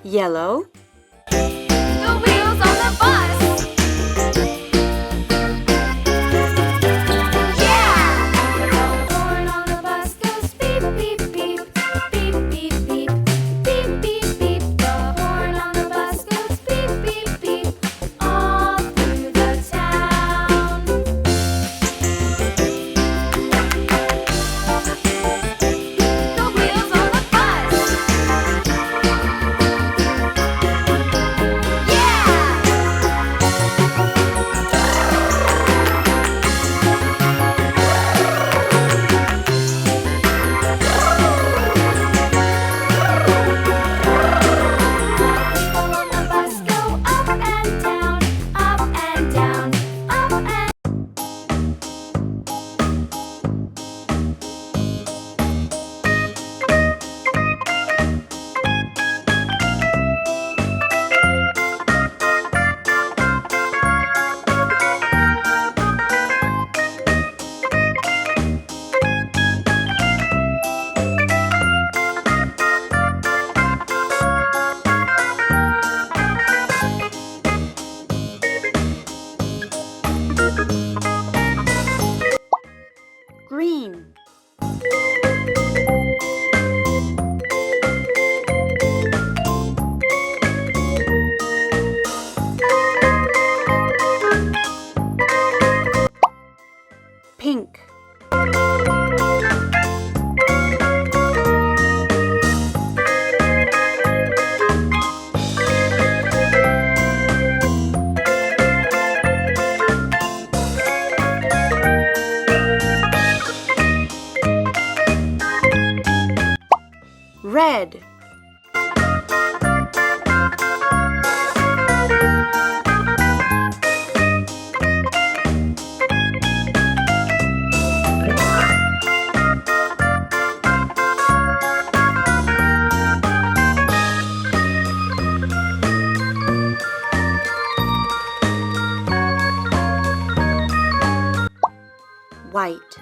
Yellow. The wheels on the bus. Yeah! The horn on the bus goes beep, beep, beep. Beep, beep, beep. Beep, beep, beep. The horn on the bus goes beep, beep, beep. All through the town. The wheels on the bus. People on the bus go up and down, up and down, up and Green. Pink. Red. White.